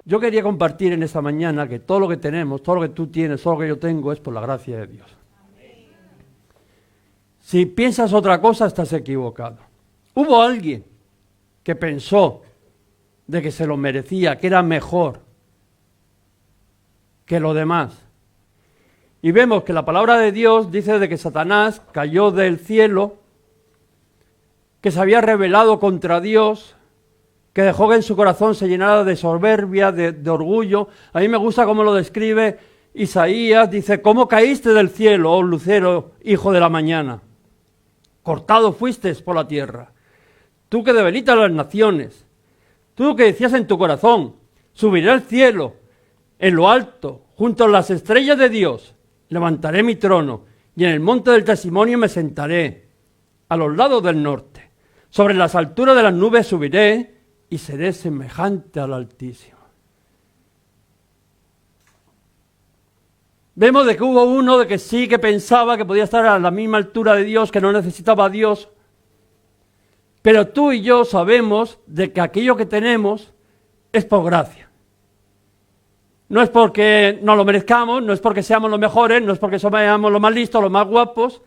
Yo quería compartir en esta mañana que todo lo que tenemos, todo lo que tú tienes, todo lo que yo tengo es por la gracia de Dios. Si piensas otra cosa, estás equivocado. Hubo alguien que pensó de que se lo merecía, que era mejor que lo demás. Y vemos que la palabra de Dios dice de que Satanás cayó del cielo, que se había rebelado contra Dios, que dejó que en su corazón se llenara de soberbia, de orgullo. A mí me gusta cómo lo describe Isaías, dice: ¿cómo caíste del cielo, oh lucero, hijo de la mañana? Cortado fuiste por la tierra. Tú que debilitas las naciones, tú que decías en tu corazón: subiré al cielo, en lo alto, junto a las estrellas de Dios, levantaré mi trono, y en el monte del testimonio me sentaré, a los lados del norte. Sobre las alturas de las nubes subiré, y seré semejante al Altísimo. Vemos de que hubo uno de que sí, que pensaba que podía estar a la misma altura de Dios, que no necesitaba a Dios. Pero tú y yo sabemos de que aquello que tenemos es por gracia. No es porque nos lo merezcamos, no es porque seamos los mejores, no es porque seamos los más listos, los más guapos,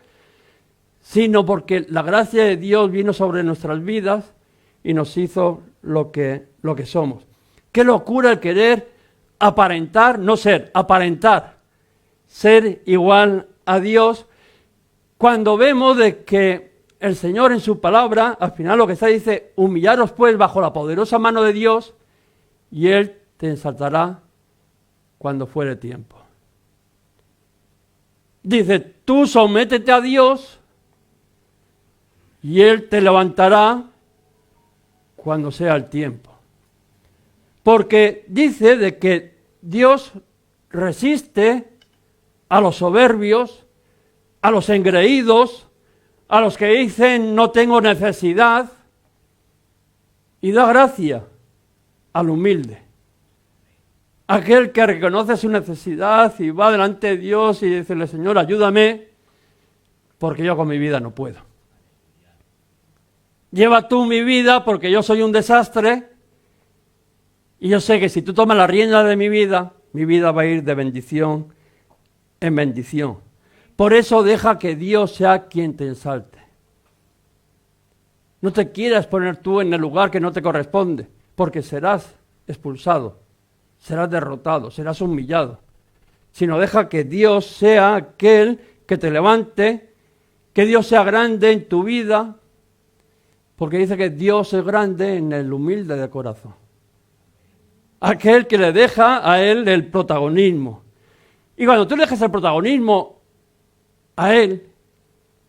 sino porque la gracia de Dios vino sobre nuestras vidas y nos hizo lo que somos. Qué locura el querer aparentar, no ser, aparentar, ser igual a Dios, cuando vemos de que el Señor en su palabra, al final lo que está dice: humillaros pues bajo la poderosa mano de Dios, y Él te ensalzará cuando fuere tiempo. Dice: tú sométete a Dios, y Él te levantará cuando sea el tiempo. Porque dice de que Dios resiste a los soberbios, a los engreídos, a los que dicen no tengo necesidad, y da gracia al humilde. Aquel que reconoce su necesidad y va delante de Dios y dice: Señor, ayúdame, porque yo con mi vida no puedo. Lleva tú mi vida porque yo soy un desastre, y yo sé que si tú tomas la rienda de mi vida va a ir de bendición en bendición. Por eso deja que Dios sea quien te ensalte. No te quieras poner tú en el lugar que no te corresponde, porque serás expulsado, serás derrotado, serás humillado. Sino deja que Dios sea aquel que te levante, que Dios sea grande en tu vida, porque dice que Dios es grande en el humilde de corazón. Aquel que le deja a Él el protagonismo. Y cuando tú le dejas el protagonismo a Él,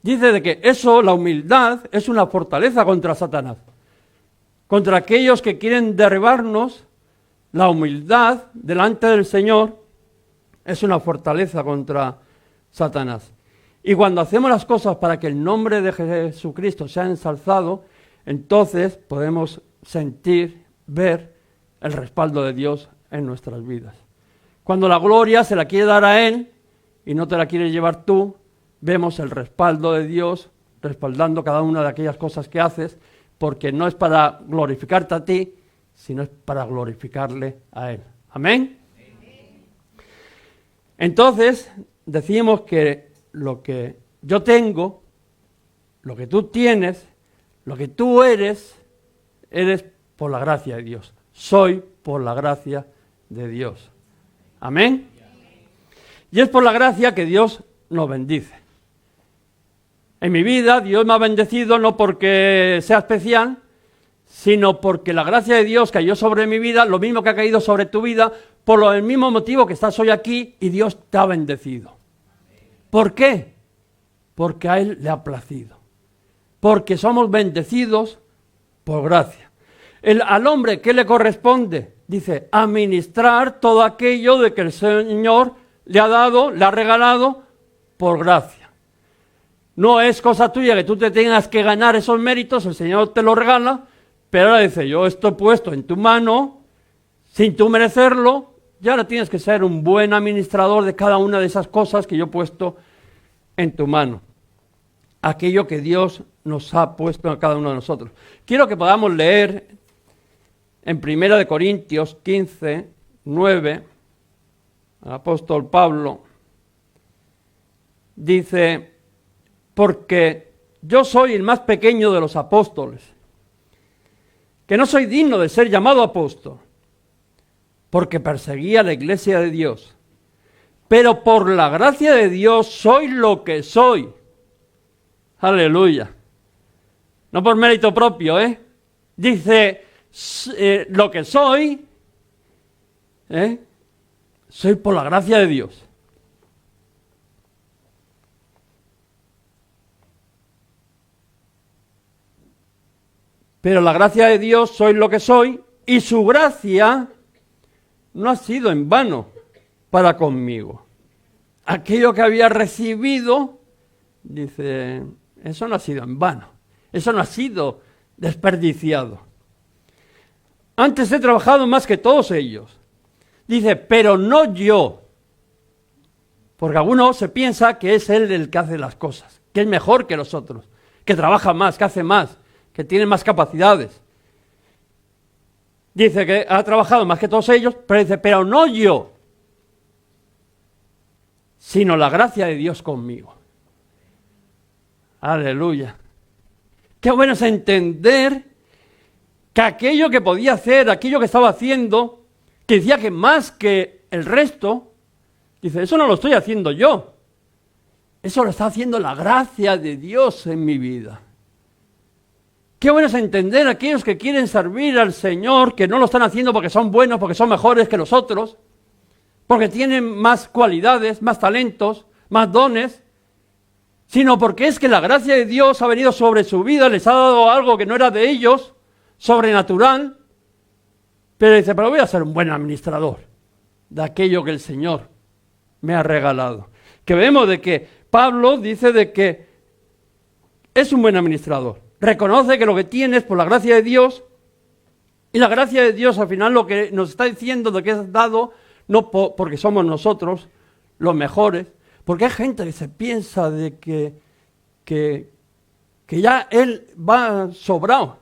dice de que eso, la humildad, es una fortaleza contra Satanás. Contra aquellos que quieren derribarnos, la humildad delante del Señor es una fortaleza contra Satanás. Y cuando hacemos las cosas para que el nombre de Jesucristo sea ensalzado, entonces podemos sentir, ver el respaldo de Dios en nuestras vidas. Cuando la gloria se la quiere dar a Él y no te la quieres llevar tú, vemos el respaldo de Dios respaldando cada una de aquellas cosas que haces, porque no es para glorificarte a ti, sino es para glorificarle a Él. ¿Amén? Entonces, decimos que lo que yo tengo, lo que tú tienes, lo que tú eres por la gracia de Dios. Soy por la gracia de Dios. Amén. Y es por la gracia que Dios nos bendice. En mi vida Dios me ha bendecido no porque sea especial, sino porque la gracia de Dios cayó sobre mi vida, lo mismo que ha caído sobre tu vida, por el mismo motivo que estás hoy aquí y Dios te ha bendecido. ¿Por qué? Porque a Él le ha placido. Porque somos bendecidos por gracia. Al hombre, ¿qué le corresponde? Dice, administrar todo aquello de que el Señor le ha dado, le ha regalado por gracia. No es cosa tuya que tú te tengas que ganar esos méritos, el Señor te lo regala, pero ahora dice, yo esto he puesto en tu mano, sin tú merecerlo, y ahora tienes que ser un buen administrador de cada una de esas cosas que yo he puesto en tu mano. Aquello que Dios nos ha puesto a cada uno de nosotros. Quiero que podamos leer en 1 Corintios 15, 9, el apóstol Pablo dice, porque yo soy el más pequeño de los apóstoles, que no soy digno de ser llamado apóstol, porque perseguía la iglesia de Dios. Pero por la gracia de Dios soy lo que soy. Aleluya. No por mérito propio, Dice, lo que soy, soy por la gracia de Dios. Pero la gracia de Dios soy lo que soy, y su gracia no ha sido en vano para conmigo. Aquello que había recibido, dice, eso no ha sido en vano, eso no ha sido desperdiciado. Antes he trabajado más que todos ellos. Dice, pero no yo, porque alguno se piensa que es él el que hace las cosas, que es mejor que los otros, que trabaja más, que hace más, que tiene más capacidades. Dice que ha trabajado más que todos ellos, pero dice, pero no yo, sino la gracia de Dios conmigo. Aleluya. Qué bueno es entender que aquello que podía hacer, aquello que estaba haciendo, que decía que más que el resto, dice, eso no lo estoy haciendo yo, eso lo está haciendo la gracia de Dios en mi vida. Qué bueno es entender a aquellos que quieren servir al Señor, que no lo están haciendo porque son buenos, porque son mejores que los otros, porque tienen más cualidades, más talentos, más dones, sino porque es que la gracia de Dios ha venido sobre su vida, les ha dado algo que no era de ellos, sobrenatural, pero dice, pero voy a ser un buen administrador de aquello que el Señor me ha regalado. Que vemos de que Pablo dice de que es un buen administrador. Reconoce que lo que tiene es por la gracia de Dios, y la gracia de Dios al final lo que nos está diciendo de que es dado, no porque somos nosotros los mejores, porque hay gente que se piensa de que ya él va sobrado.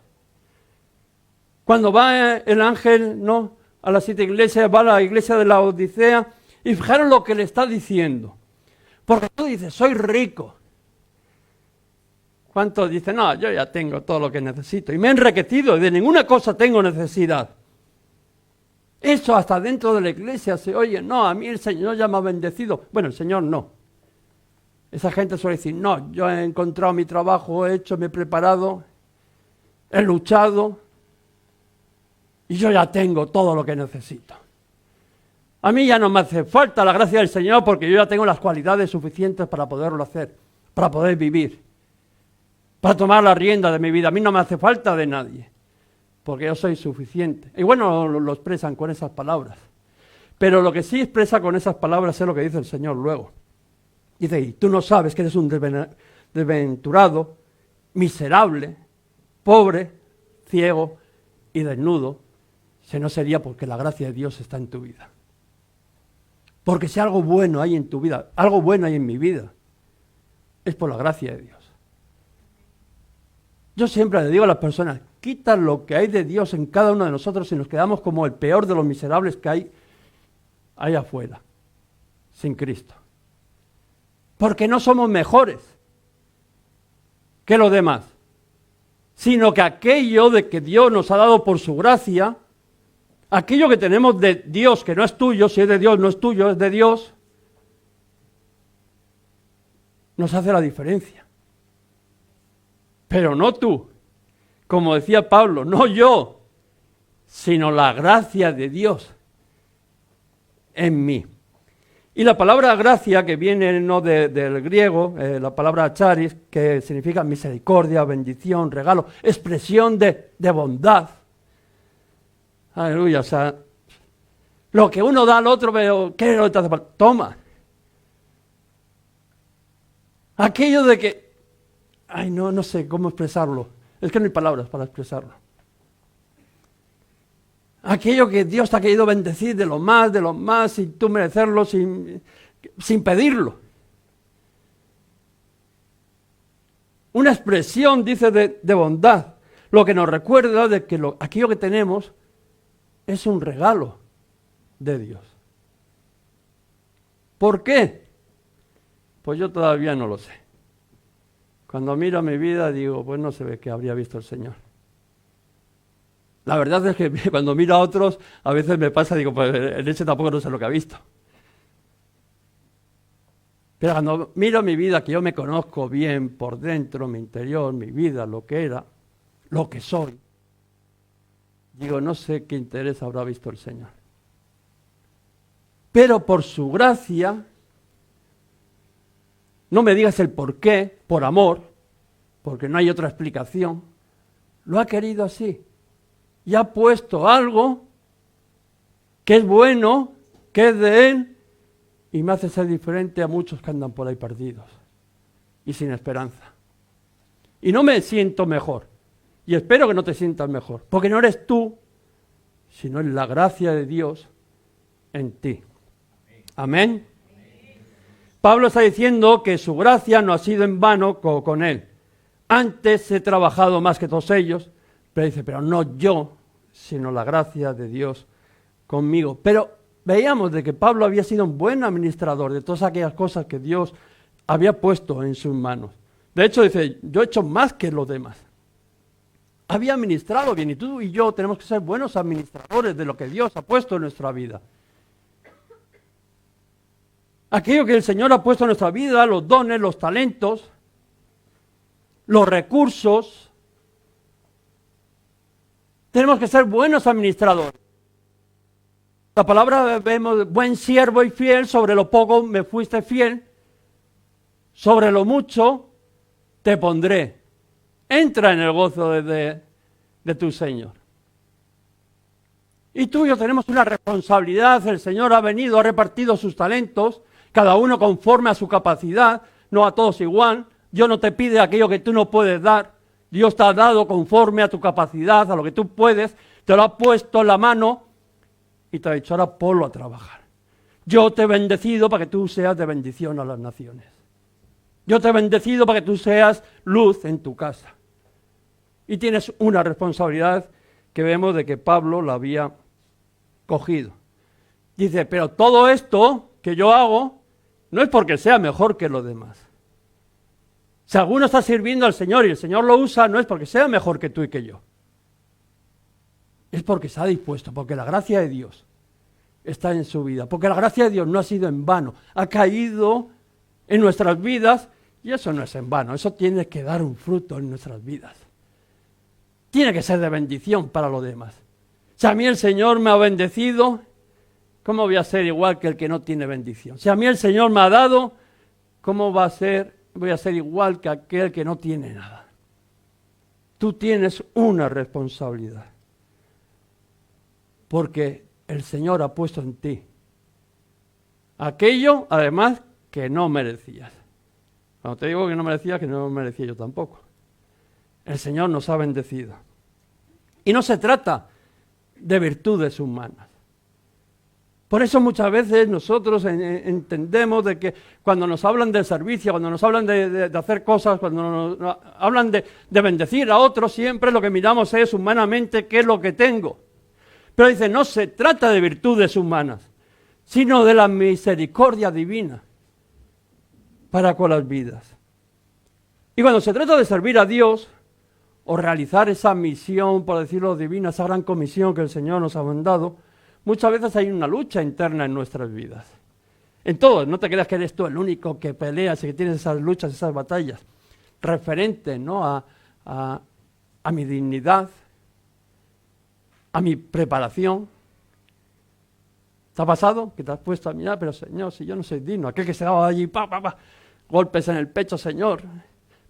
Cuando va el ángel, ¿no?, a las 7 iglesias, va a la iglesia de la Odisea, y fijaros lo que le está diciendo. Porque tú dices, soy rico. ¿Cuántos dicen, no, yo ya tengo todo lo que necesito y me he enriquecido y de ninguna cosa tengo necesidad? Eso hasta dentro de la iglesia se oye, no, a mí el Señor ya me ha bendecido. Bueno, el Señor no. Esa gente suele decir, no, yo he encontrado mi trabajo, he hecho, me he preparado, he luchado y yo ya tengo todo lo que necesito. A mí ya no me hace falta la gracia del Señor porque yo ya tengo las cualidades suficientes para poderlo hacer, para poder vivir, para tomar la rienda de mi vida. A mí no me hace falta de nadie, porque yo soy suficiente. Y bueno, lo expresan con esas palabras. Pero lo que sí expresa con esas palabras es lo que dice el Señor luego. Dice, y tú no sabes que eres un desventurado, miserable, pobre, ciego y desnudo, si no sería porque la gracia de Dios está en tu vida. Porque si algo bueno hay en tu vida, algo bueno hay en mi vida, es por la gracia de Dios. Yo siempre le digo a las personas, quita lo que hay de Dios en cada uno de nosotros y nos quedamos como el peor de los miserables que hay ahí afuera, sin Cristo. Porque no somos mejores que los demás, sino que aquello de que Dios nos ha dado por su gracia, aquello que tenemos de Dios que no es tuyo, si es de Dios no es tuyo, es de Dios, nos hace la diferencia. Pero no tú, como decía Pablo, no yo, sino la gracia de Dios en mí. Y la palabra gracia, que viene no del griego, la palabra charis, que significa misericordia, bendición, regalo, expresión de bondad. Aleluya, o sea, lo que uno da al otro, pero ¿qué es lo que te hace falta? Toma. Aquello de que, no sé cómo expresarlo, es que no hay palabras para expresarlo. Aquello que Dios te ha querido bendecir de lo más, sin tú merecerlo, sin pedirlo. Una expresión, dice, de bondad, lo que nos recuerda de que aquello que tenemos es un regalo de Dios. ¿Por qué? Pues yo todavía no lo sé. Cuando miro mi vida digo, pues no se ve que habría visto el Señor. La verdad es que cuando miro a otros, a veces me pasa, digo, pues en ese tampoco no sé lo que ha visto. Pero cuando miro mi vida, que yo me conozco bien por dentro, mi interior, mi vida, lo que era, lo que soy, digo, no sé qué interés habrá visto el Señor. Pero por su gracia, no me digas el por qué, por amor, porque no hay otra explicación, lo ha querido así. Y ha puesto algo que es bueno, que es de Él, y me hace ser diferente a muchos que andan por ahí perdidos y sin esperanza. Y no me siento mejor, y espero que no te sientas mejor, porque no eres tú, sino es la gracia de Dios en ti. Amén. Pablo está diciendo que su gracia no ha sido en vano con él. Antes he trabajado más que todos ellos, pero dice, pero no yo, sino la gracia de Dios conmigo. Pero veíamos de que Pablo había sido un buen administrador de todas aquellas cosas que Dios había puesto en sus manos. De hecho, dice, yo he hecho más que los demás. Había administrado bien, y tú y yo tenemos que ser buenos administradores de lo que Dios ha puesto en nuestra vida. Aquello que el Señor ha puesto en nuestra vida, los dones, los talentos, los recursos, tenemos que ser buenos administradores. La palabra vemos, buen siervo y fiel, sobre lo poco me fuiste fiel, sobre lo mucho te pondré. Entra en el gozo de tu Señor. Y tú y yo tenemos una responsabilidad, el Señor ha venido, ha repartido sus talentos, cada uno conforme a su capacidad, no a todos igual. Dios no te pide aquello que tú no puedes dar, Dios te ha dado conforme a tu capacidad, a lo que tú puedes, te lo ha puesto en la mano y te ha dicho, ahora ponlo a trabajar. Yo te he bendecido para que tú seas de bendición a las naciones. Yo te he bendecido para que tú seas luz en tu casa. Y tienes una responsabilidad que vemos de que Pablo la había cogido. Dice, pero todo esto que yo hago no es porque sea mejor que los demás. Si alguno está sirviendo al Señor y el Señor lo usa, no es porque sea mejor que tú y que yo. Es porque se ha dispuesto, porque la gracia de Dios está en su vida, porque la gracia de Dios no ha sido en vano, ha caído en nuestras vidas y eso no es en vano, eso tiene que dar un fruto en nuestras vidas. Tiene que ser de bendición para los demás. Si a mí el Señor me ha bendecido, ¿cómo voy a ser igual que el que no tiene bendición? Si a mí el Señor me ha dado, ¿cómo voy a ser igual que aquel que no tiene nada? Tú tienes una responsabilidad. Porque el Señor ha puesto en ti aquello, además, que no merecías. Cuando te digo que no merecías, que no merecía yo tampoco. El Señor nos ha bendecido. Y no se trata de virtudes humanas. Por eso muchas veces nosotros entendemos de que cuando nos hablan de servicio, cuando nos hablan de hacer cosas, cuando nos hablan de bendecir a otros, siempre lo que miramos es humanamente qué es lo que tengo. Pero dice, no se trata de virtudes humanas, sino de la misericordia divina para con las vidas. Y cuando se trata de servir a Dios, o realizar esa misión, por decirlo divina, esa gran comisión que el Señor nos ha mandado, muchas veces hay una lucha interna en nuestras vidas. En todo, no te creas que eres tú el único que peleas y que tienes esas luchas, esas batallas, referente, ¿no?, a mi dignidad, a mi preparación. ¿Te ha pasado que te has puesto a mirar? Pero Señor, si yo no soy digno, aquel que se daba allí, golpes en el pecho, Señor,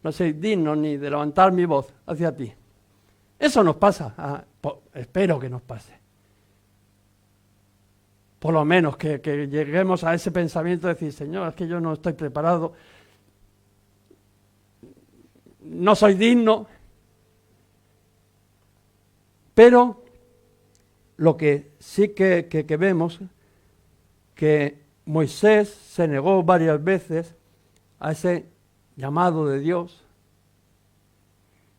no soy digno ni de levantar mi voz hacia ti. Eso nos pasa, espero que nos pase. Por lo menos que lleguemos a ese pensamiento de decir, Señor, es que yo no estoy preparado, no soy digno. Pero lo que sí que vemos, que Moisés se negó varias veces a ese llamado de Dios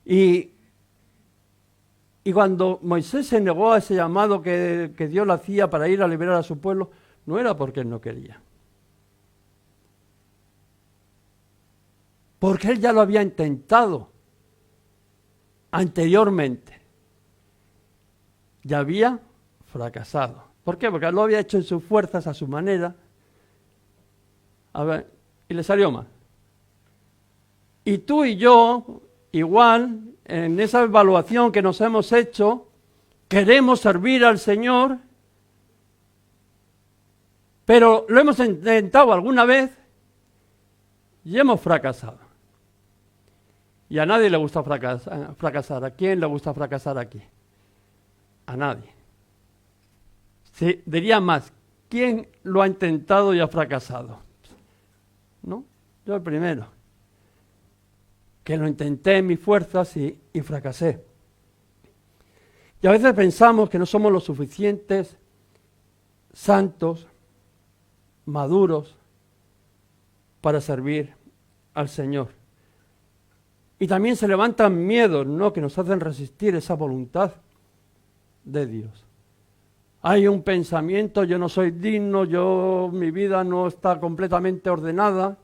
y Y cuando Moisés se negó a ese llamado que Dios le hacía para ir a liberar a su pueblo, no era porque él no quería. Porque él ya lo había intentado anteriormente. Ya había fracasado. ¿Por qué? Porque lo había hecho en sus fuerzas, a su manera. A ver, y le salió mal. Y tú y yo, igual, en esa evaluación que nos hemos hecho, queremos servir al Señor, pero lo hemos intentado alguna vez y hemos fracasado. Y a nadie le gusta fracasar. ¿A quién le gusta fracasar aquí? A nadie. Sí, diría más, ¿quién lo ha intentado y ha fracasado? ¿No? Yo el primero. Que lo intenté en mis fuerzas y fracasé. Y a veces pensamos que no somos lo suficientes santos, maduros, para servir al Señor. Y también se levantan miedos, ¿no?, que nos hacen resistir esa voluntad de Dios. Hay un pensamiento, yo no soy digno, mi vida no está completamente ordenada.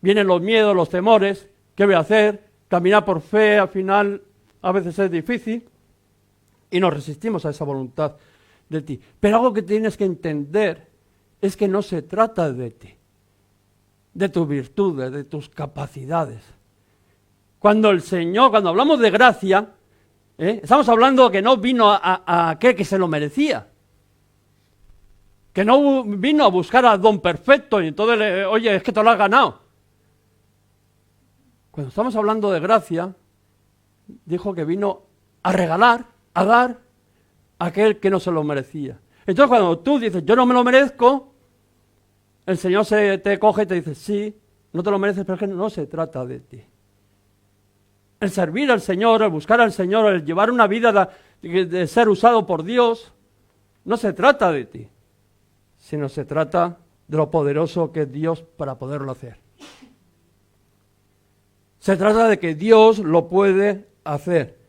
Vienen los miedos, los temores. ¿Qué voy a hacer? Caminar por fe, al final, a veces es difícil. Y nos resistimos a esa voluntad de ti. Pero algo que tienes que entender es que no se trata de ti, de tus virtudes, de tus capacidades. Cuando el Señor, cuando hablamos de gracia, estamos hablando que no vino a aquel que se lo merecía. Que no vino a buscar al don perfecto y entonces, oye, es que te lo has ganado. Cuando estamos hablando de gracia, dijo que vino a regalar, a dar a aquel que no se lo merecía. Entonces cuando tú dices, yo no me lo merezco, el Señor te coge y te dice, sí, no te lo mereces, pero es que no se trata de ti. El servir al Señor, el buscar al Señor, el llevar una vida de ser usado por Dios, no se trata de ti, sino se trata de lo poderoso que es Dios para poderlo hacer. Se trata de que Dios lo puede hacer.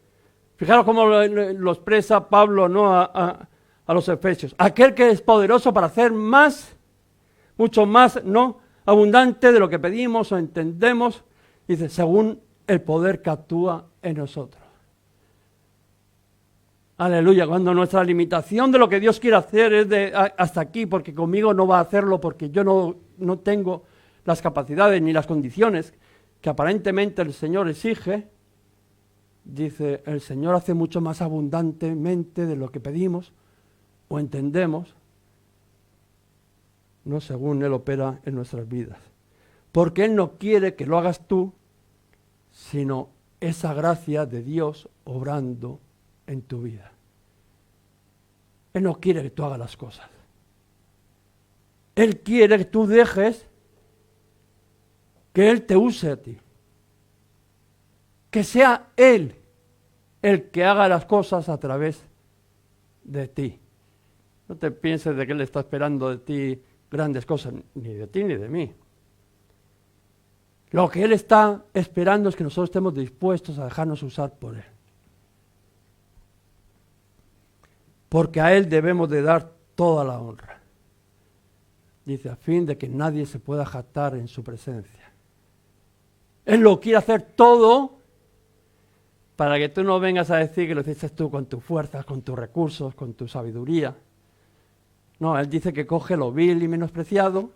Fijaros cómo lo expresa Pablo, ¿no?, a los Efesios. Aquel que es poderoso para hacer más, mucho más, ¿no?, abundante de lo que pedimos o entendemos, dice, según el poder que actúa en nosotros. Aleluya, cuando nuestra limitación de lo que Dios quiere hacer es de hasta aquí, porque conmigo no va a hacerlo, porque yo no tengo las capacidades ni las condiciones que aparentemente el Señor exige, dice, el Señor hace mucho más abundantemente de lo que pedimos o entendemos, no según Él opera en nuestras vidas. Porque Él no quiere que lo hagas tú, sino esa gracia de Dios obrando en tu vida. Él no quiere que tú hagas las cosas. Él quiere que tú dejes que Él te use a ti. Que sea Él el que haga las cosas a través de ti. No te pienses de que Él está esperando de ti grandes cosas, ni de ti ni de mí. Lo que Él está esperando es que nosotros estemos dispuestos a dejarnos usar por Él. Porque a Él debemos de dar toda la honra. Dice, a fin de que nadie se pueda jactar en su presencia. Él lo quiere hacer todo para que tú no vengas a decir que lo hiciste tú con tus fuerzas, con tus recursos, con tu sabiduría. No, Él dice que coge lo vil y menospreciado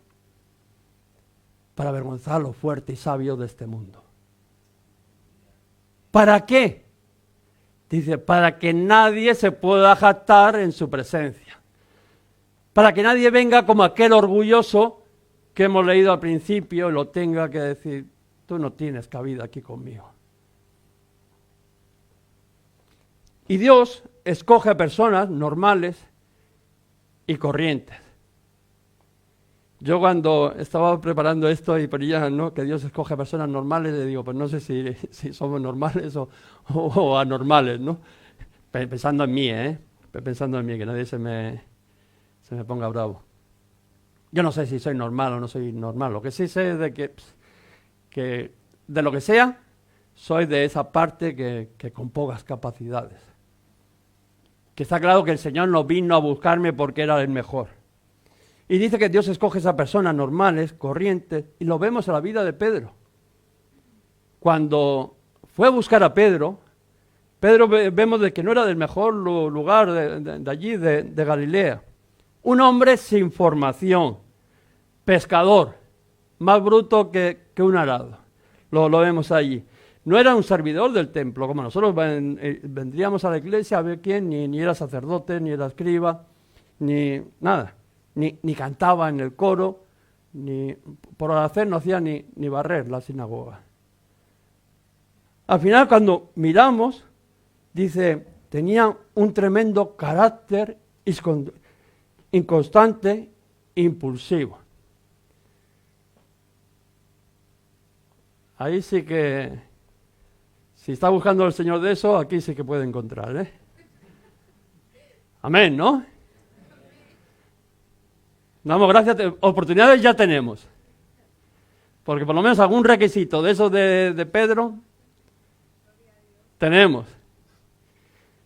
para avergonzar lo fuerte y sabio de este mundo. ¿Para qué? Dice, para que nadie se pueda jactar en su presencia. Para que nadie venga como aquel orgulloso que hemos leído al principio y lo tenga que decir, tú no tienes cabida aquí conmigo. Y Dios escoge a personas normales y corrientes. Yo cuando estaba preparando esto y ponía, ¿no?, que Dios escoge a personas normales, le digo, pues no sé si somos normales o anormales, ¿no? Pensando en mí, pensando en mí, que nadie se me ponga bravo. Yo no sé si soy normal o no soy normal. Lo que sí sé es de que de lo que sea, soy de esa parte que con pocas capacidades. Que está claro que el Señor no vino a buscarme porque era el mejor. Y dice que Dios escoge a esas personas normales, corrientes, y lo vemos en la vida de Pedro. Cuando fue a buscar a Pedro vemos de que no era del mejor lugar de allí, de Galilea. Un hombre sin formación, pescador, más bruto que un arado. Lo vemos allí. No era un servidor del templo, como nosotros vendríamos a la iglesia a ver quién, ni era sacerdote, ni era escriba, ni nada. Ni cantaba en el coro, ni por hacer no hacía ni barrer la sinagoga. Al final, cuando miramos, dice, tenía un tremendo carácter inconstante, impulsivo. Ahí sí que, si está buscando el Señor de eso, aquí sí que puede encontrar, ¿eh? Amén, ¿no? Damos gracias, oportunidades ya tenemos. Porque por lo menos algún requisito de esos de Pedro tenemos.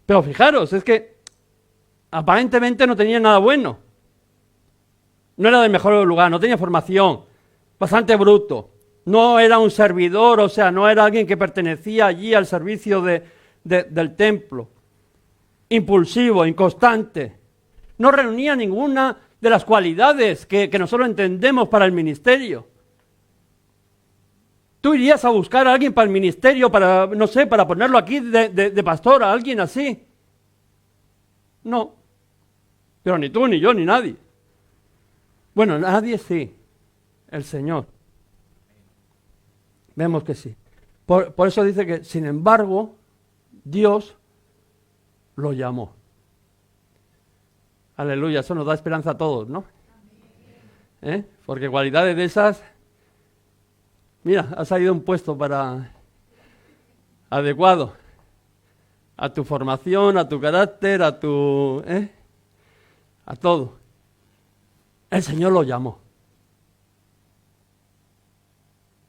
Pero fijaros, es que aparentemente no tenía nada bueno. No era del mejor lugar, no tenía formación, bastante bruto. No era un servidor, o sea, no era alguien que pertenecía allí al servicio del templo. Impulsivo, inconstante. No reunía ninguna de las cualidades que nosotros entendemos para el ministerio. ¿Tú irías a buscar a alguien para el ministerio, para, no sé, para ponerlo aquí de pastor, a alguien así? No. Pero ni tú, ni yo, ni nadie. Bueno, nadie sí. El Señor. Vemos que sí. Por eso dice que, sin embargo, Dios lo llamó. Aleluya, eso nos da esperanza a todos, ¿no? Porque cualidades de esas, mira, ha salido un puesto adecuado a tu formación, a tu carácter, a todo. El Señor lo llamó.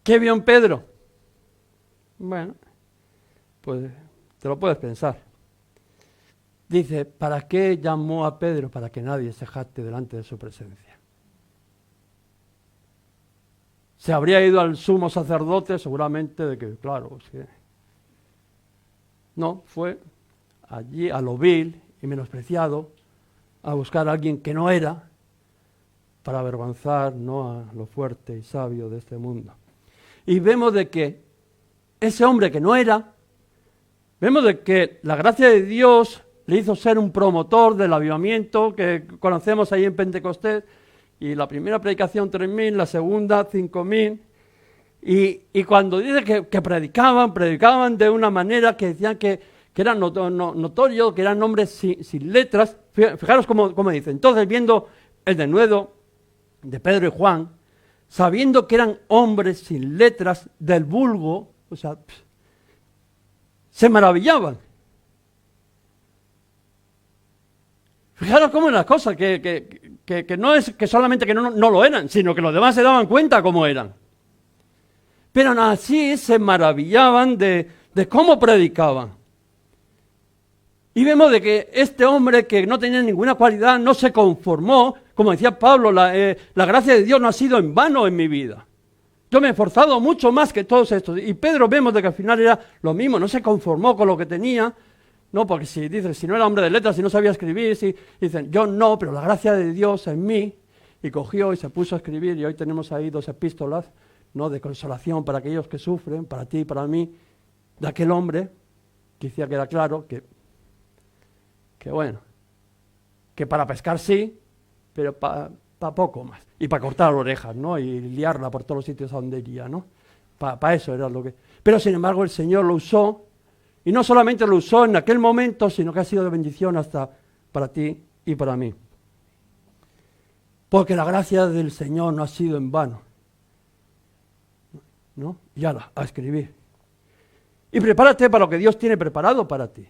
¿Qué vio en Pedro? Bueno, pues te lo puedes pensar. Dice, ¿para qué llamó a Pedro? Para que nadie se jacte delante de su presencia. Se habría ido al sumo sacerdote seguramente de que, claro, es que no, fue allí a lo vil y menospreciado a buscar a alguien que no era para avergonzar, ¿no?, a lo fuerte y sabio de este mundo. Y vemos de que ese hombre que no era, vemos de que la gracia de Dios le hizo ser un promotor del avivamiento que conocemos ahí en Pentecostés, y la primera predicación 3.000, la segunda 5.000, y cuando dice que predicaban de una manera que decían que era notorio, que eran hombres sin letras. Fijaros cómo dice. Entonces, viendo el denuedo de Pedro y Juan, sabiendo que eran hombres sin letras del vulgo, o sea, se maravillaban. Fijaros cómo es la cosa, que no es que solamente que no lo eran, sino que los demás se daban cuenta cómo eran. Pero aún así se maravillaban de cómo predicaban. Y vemos de que este hombre que no tenía ninguna cualidad no se conformó. Como decía Pablo, la gracia de Dios no ha sido en vano en mi vida. Yo me he esforzado mucho más que todos estos. Y Pedro vemos de que al final era lo mismo, no se conformó con lo que tenía. No, porque si no era hombre de letras, si no sabía escribir, dicen, yo no, pero la gracia de Dios en mí. Y cogió y se puso a escribir, y hoy tenemos ahí 2 epístolas, ¿no?, de consolación para aquellos que sufren, para ti y para mí, de aquel hombre, que decía que era claro, que bueno, que para pescar sí, pero para poco más. Y para cortar orejas, ¿no?, y liarla por todos los sitios a donde iría, ¿no? Para eso era lo que... Pero sin embargo el Señor lo usó, y no solamente lo usó en aquel momento, sino que ha sido de bendición hasta para ti y para mí. Porque la gracia del Señor no ha sido en vano, ¿no? Y ala, a escribir. Y prepárate para lo que Dios tiene preparado para ti.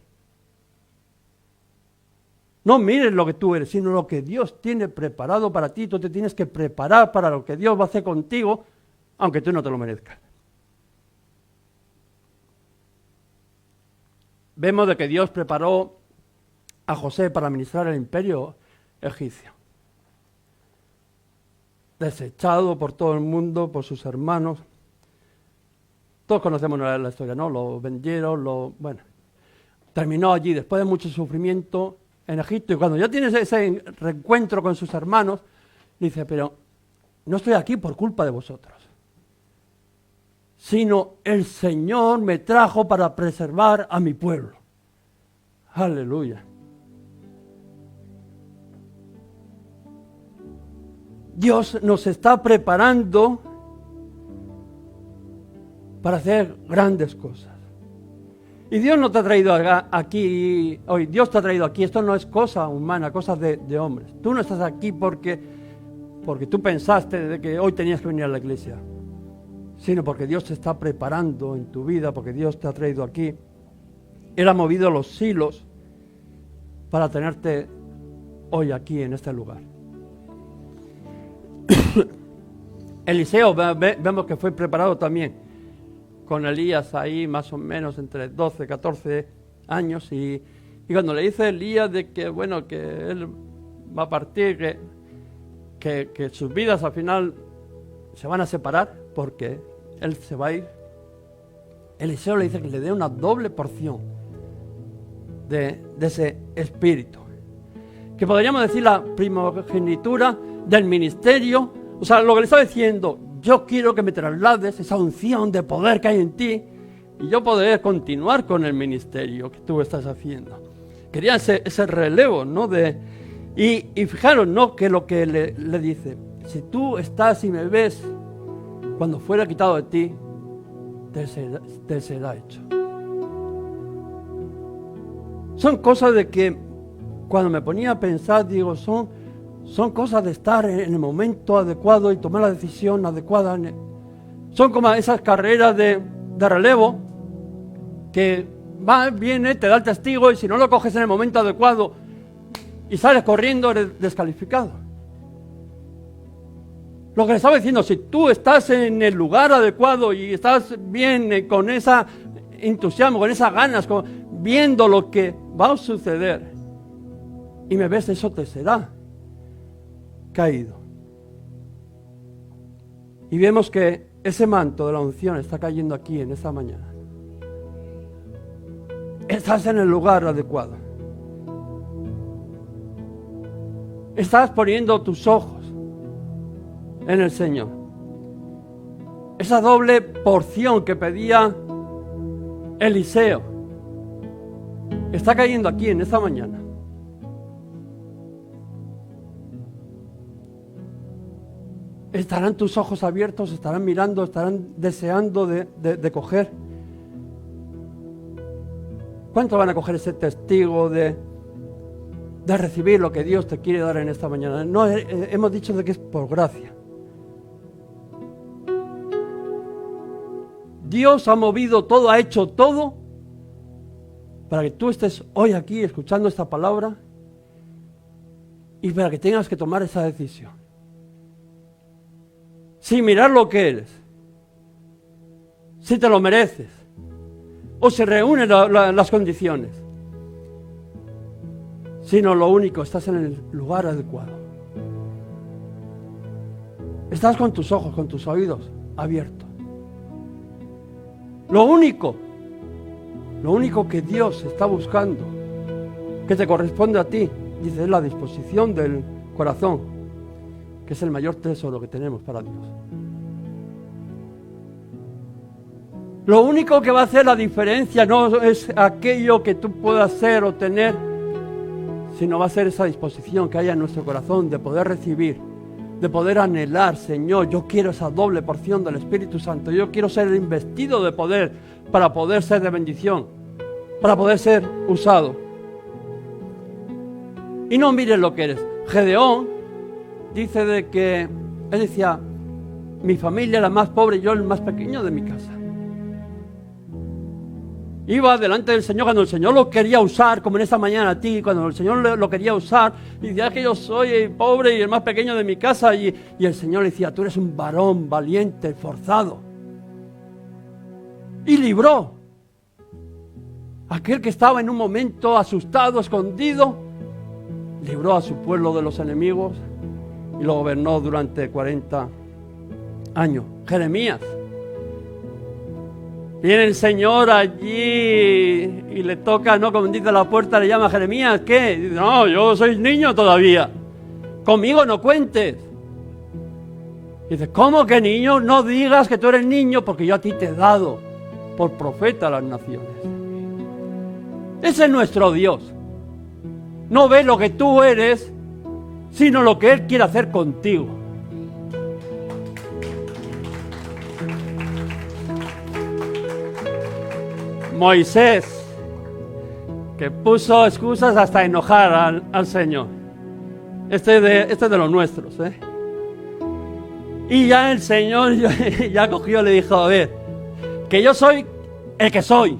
No mires lo que tú eres, sino lo que Dios tiene preparado para ti. Tú te tienes que preparar para lo que Dios va a hacer contigo, aunque tú no te lo merezcas. vemos de que Dios preparó a José para administrar el imperio egipcio. Desechado por todo el mundo, por sus hermanos. Todos conocemos la historia, ¿no? Lo vendieron, bueno. Terminó allí después de mucho sufrimiento en Egipto. Y cuando ya tienes ese reencuentro con sus hermanos, dice, pero no estoy aquí por culpa de vosotros, sino el Señor me trajo para preservar a mi pueblo. Aleluya. Dios nos está preparando para hacer grandes cosas. Y Dios no te ha traído aquí hoy. Dios te ha traído aquí. Esto no es cosa humana, cosa de hombres. Tú no estás aquí porque tú pensaste de que hoy tenías que venir a la iglesia, sino porque Dios te está preparando en tu vida, porque Dios te ha traído aquí. Él ha movido los hilos para tenerte hoy aquí en este lugar. Eliseo, vemos que fue preparado también con Elías ahí más o menos entre 12, 14 años y cuando le dice Elías de que bueno, que él va a partir, que sus vidas al final se van a separar porque él se va a ir, Eliseo le dice que le dé una doble porción de ese espíritu, que podríamos decir la primogenitura del ministerio. O sea, lo que le está diciendo, yo quiero que me traslades esa unción de poder que hay en ti y yo poder continuar con el ministerio que tú estás haciendo. Quería ese relevo, ¿no? Y fijaros, ¿no? Que lo que le dice, si tú estás y me ves, cuando fuera quitado de ti, te será hecho. Son cosas de que cuando me ponía a pensar, digo, son cosas de estar en el momento adecuado y tomar la decisión adecuada. Son como esas carreras de relevo que va, viene, te da el testigo y si no lo coges en el momento adecuado y sales corriendo, eres descalificado. Lo que le estaba diciendo, si tú estás en el lugar adecuado y estás bien con ese entusiasmo, con esas ganas, viendo lo que va a suceder y me ves, eso te será caído. Y vemos que ese manto de la unción está cayendo aquí en esta mañana. Estás en el lugar adecuado. Estás poniendo tus ojos en el Señor. Esa doble porción que pedía Eliseo está cayendo aquí en esta mañana. Estarán tus ojos abiertos, estarán mirando, estarán deseando de coger. ¿Cuántos van a coger ese testigo de recibir lo que Dios te quiere dar en esta mañana? No, hemos dicho de que es por gracia. Dios ha movido todo, ha hecho todo para que tú estés hoy aquí escuchando esta palabra y para que tengas que tomar esa decisión. Sin mirar lo que eres, si te lo mereces, o se reúnen las condiciones, sino lo único, estás en el lugar adecuado. Estás con tus ojos, con tus oídos abiertos. Lo único que Dios está buscando, que te corresponde a ti, dice, es la disposición del corazón, que es el mayor tesoro que tenemos para Dios. Lo único que va a hacer la diferencia no es aquello que tú puedas hacer o tener, sino va a ser esa disposición que haya en nuestro corazón de poder recibir, de poder anhelar, Señor, yo quiero esa doble porción del Espíritu Santo, yo quiero ser investido de poder para poder ser de bendición, para poder ser usado. Y no mires lo que eres. Gedeón dice de que él decía, mi familia la más pobre, yo el más pequeño de mi casa. Iba delante del Señor cuando el Señor lo quería usar, como en esta mañana a ti, cuando el Señor lo quería usar, y decía que yo soy pobre y el más pequeño de mi casa, y el Señor le decía, tú eres un varón valiente, forzado. Y libró aquel que estaba en un momento asustado, escondido, libró a su pueblo de los enemigos y lo gobernó durante 40 años. Jeremías. Viene el Señor allí y le toca, ¿no? Como dice la puerta, le llama a Jeremías. ¿Qué? Dice, no, yo soy niño todavía. Conmigo no cuentes. Dice, ¿cómo que niño? No digas que tú eres niño porque yo a ti te he dado por profeta a las naciones. Ese es nuestro Dios. No ve lo que tú eres, sino lo que Él quiere hacer contigo. Moisés, que puso excusas hasta enojar al Señor. Este es de los nuestros, ¿eh? Y ya el Señor ya cogió y le dijo, a ver, que yo soy el que soy.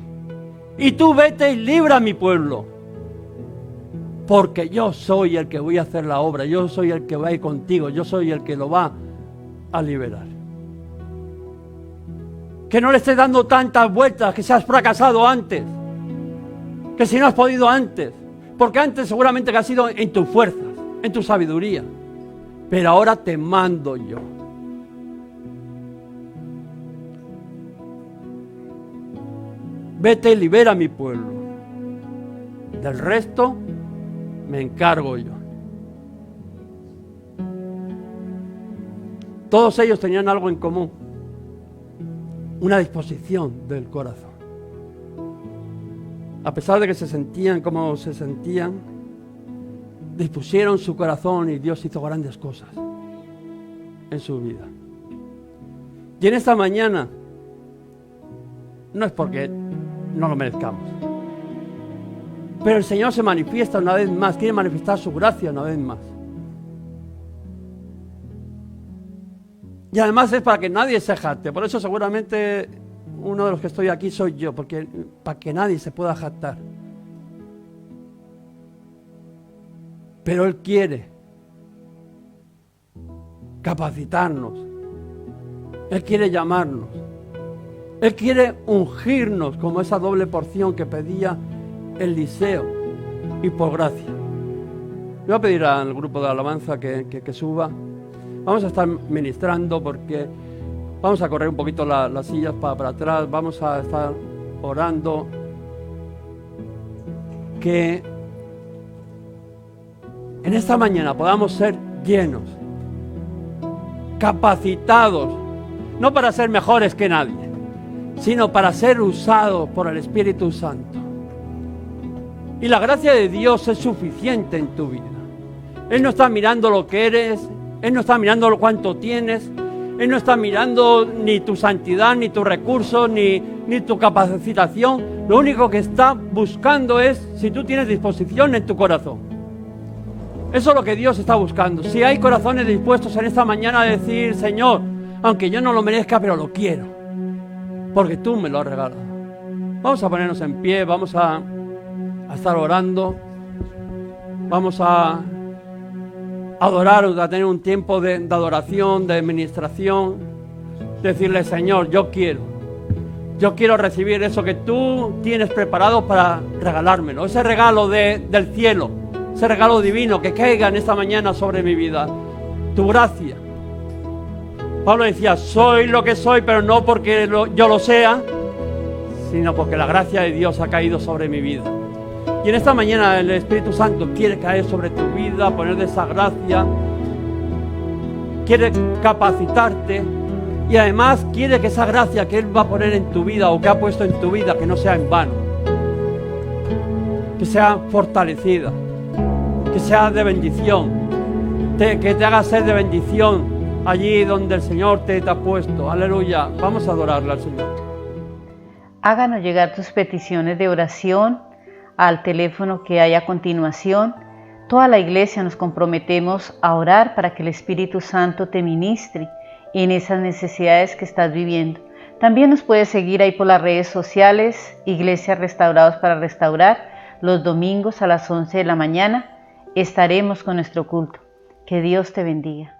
Y tú vete y libra a mi pueblo. Porque yo soy el que voy a hacer la obra. Yo soy el que va a ir contigo. Yo soy el que lo va a liberar. Que no le estés dando tantas vueltas, que si has fracasado antes. Que si no has podido antes. Porque antes seguramente que has sido en tus fuerzas, en tu sabiduría. Pero ahora te mando yo. Vete y libera a mi pueblo. Del resto me encargo yo. Todos ellos tenían algo en común. Una disposición del corazón. A pesar de que se sentían como se sentían, dispusieron su corazón y Dios hizo grandes cosas en su vida. Y en esta mañana, no es porque no lo merezcamos, pero el Señor se manifiesta una vez más, quiere manifestar su gracia una vez más. Y además es para que nadie se jacte. Por eso seguramente uno de los que estoy aquí soy yo, porque para que nadie se pueda jactar. Pero Él quiere capacitarnos. Él quiere llamarnos. Él quiere ungirnos como esa doble porción que pedía Eliseo y por gracia. Voy a pedir al grupo de alabanza que suba. Vamos a estar ministrando porque vamos a correr un poquito las sillas para atrás. Vamos a estar orando. Que en esta mañana podamos ser llenos, capacitados, no para ser mejores que nadie, sino para ser usados por el Espíritu Santo. Y la gracia de Dios es suficiente en tu vida. Él no está mirando lo que eres, Él no está mirando cuánto tienes, Él no está mirando ni tu santidad, ni tus recursos, ni tu capacitación. Lo único que está buscando es si tú tienes disposición en tu corazón. Eso es lo que Dios está buscando. Si hay corazones dispuestos en esta mañana a decir, Señor, aunque yo no lo merezca, pero lo quiero, porque tú me lo has regalado. Vamos a ponernos en pie, vamos a estar orando, vamos a adorar, a tener un tiempo de adoración, de administración, decirle, Señor, yo quiero recibir eso que tú tienes preparado para regalármelo, ese regalo del cielo, ese regalo divino que caiga en esta mañana sobre mi vida, tu gracia. Pablo decía, soy lo que soy, pero no porque yo lo sea, sino porque la gracia de Dios ha caído sobre mi vida. Y en esta mañana el Espíritu Santo quiere caer sobre tu vida, poner de esa gracia, quiere capacitarte y además quiere que esa gracia que Él va a poner en tu vida o que ha puesto en tu vida, que no sea en vano, que sea fortalecida, que sea de bendición, que te haga ser de bendición allí donde el Señor te ha puesto. Aleluya, vamos a adorarle al Señor. Háganos llegar tus peticiones de oración al teléfono que hay a continuación. Toda la iglesia nos comprometemos a orar para que el Espíritu Santo te ministre en esas necesidades que estás viviendo. También nos puedes seguir ahí por las redes sociales, Iglesias Restaurados para Restaurar. Los domingos a las 11 de la mañana estaremos con nuestro culto. Que Dios te bendiga.